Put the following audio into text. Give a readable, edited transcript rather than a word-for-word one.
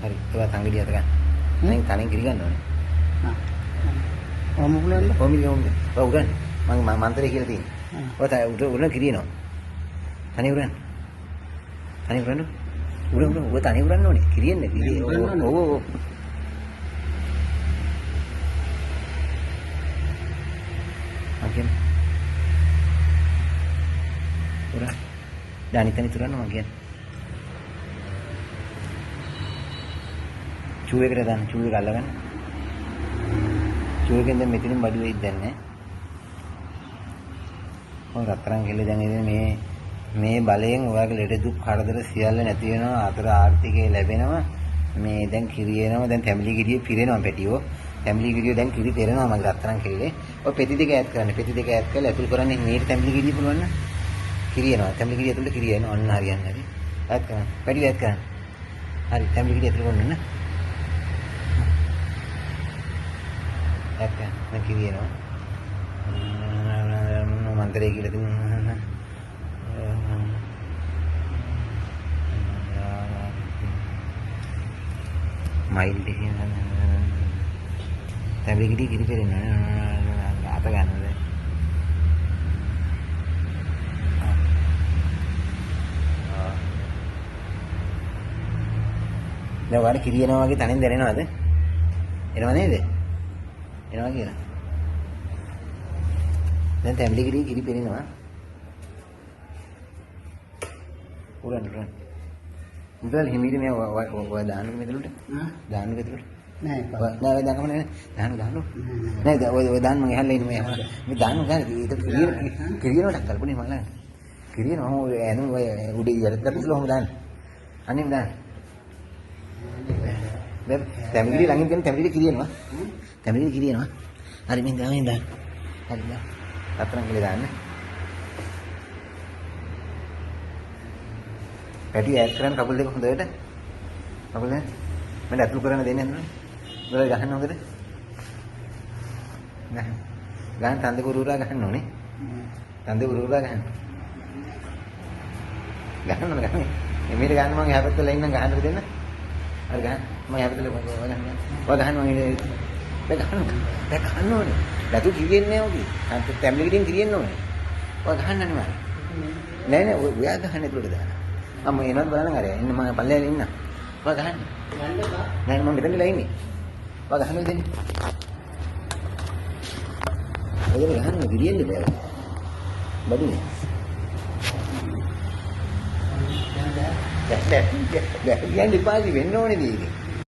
හරි. ඒවා තංගිඩිය අත ගන්න. තනින් කිරි ගන්න ඕනේ. ඔහොම පුළුවන්ද? ඔය උරන්. මම මන්ත්‍රය කියලා තියෙනවා. ඔය උරන කිරියනවා. තනි උරන්. තනි උරන්. ඔය තනි උරන්න ඕනේ. කිරියෙන්නේ. ඔව්. Makin udah dan ikan itu kan makin cuy kereta cuy kalah kan cuy kan metin badu itu dan oh ratrang kali jangan ini me baleng wah kali itu duk khardar sial nanti no atur arti ke leben nama me dan kiri nama dan family kiri pire nama petiyo family video දැන් කිරි තේරෙනවා මගේ රත්තරන් කිරිලේ ඔය පෙති දෙක add කරන්න පෙති දෙක add කරලා ඇතුල් කරන්නේ මේක family කිරිය පුළුවන් නම් කිරිය එනවා family කිරිය ඇතුළේ කිරිය එනවා අන්න හරියන්නේ හරි ඈඩ් කරන්න වැඩි ඈඩ් කරන්න හරි family කිරිය ඇතුළේ කොන්න ඈඩ් කරන්න මම කිරිය එනවා මන්තරේ කියලා තිබුණා මයිල් දෙකේ family kiri piring apa kan දැන් ඔයාලා කිරි එනවා වගේ තනින් දැනෙනවද? එනව නේද? එනවා කියලා. දැන් family කිරි පිරිනවා. උරන්. මුදල් හිමීට මේ ඔය දාන්න මෙතනට. දාන්න මෙතනට. නෑ නෑ දාන්නම නෑ දාන්න නෑ ඔය දාන්න මම එහල්ලා ඉන්නේ මේ දාන්න ගන්න ඒක කිරියනට කල්පනේ මම ළඟ කිරියන මම ඔය එනු ඔය උඩේ ඉවරට පිටුල ඔහම දාන්න අනේ දාන්න දැන් තැඹිලි ළඟින් තියෙන තැඹිලි කිරියනවා තැඹිලි කිරියනවා හරි මම දාන්න හරි දාන්න අතරන් ගිහලා දාන්න පැටි ඈඩ් කරන්න කකුල් දෙක හොඳට කකුල් දෙක මම අතුල් කරන්න දෙන්නේ නැහැ නේද ගහන්න හොඳට ගහන්න තන්දේ කුරුරා ගහන්න ඕනේ තන්දේ කුරුරා ගහන්න ගහන්න එමෙහෙට ගන්න මම එහා පැත්තට ලයින් නම් ගහන්න දෙන්න හරි ගහන්න මම එහා පැත්තට ගහන්න දැන් ගහන්න ඕනේ ලතු කිරියෙන්නේ නැහැ ඔකේ ෆැමිලි කිරියෙන් කිරියෙන්න ඕනේ ඔය ගහන්න නෙමෙයි නෑ ඔයා ගහන්න ඒකට දාන්න මම එනවත් බලන්න හරිය ඉන්න මම පල්ලෙහාට ඉන්න ඔය ගහන්න නෑ මම මෙතනලා ඉන්නේ ඔය ගහන්න දෙන්නේ ඔය ගහන්න කිරියෙන්නේ බෑ බඩුනේ දැන් යන්නේ පාසි වෙන්න ඕනේ දී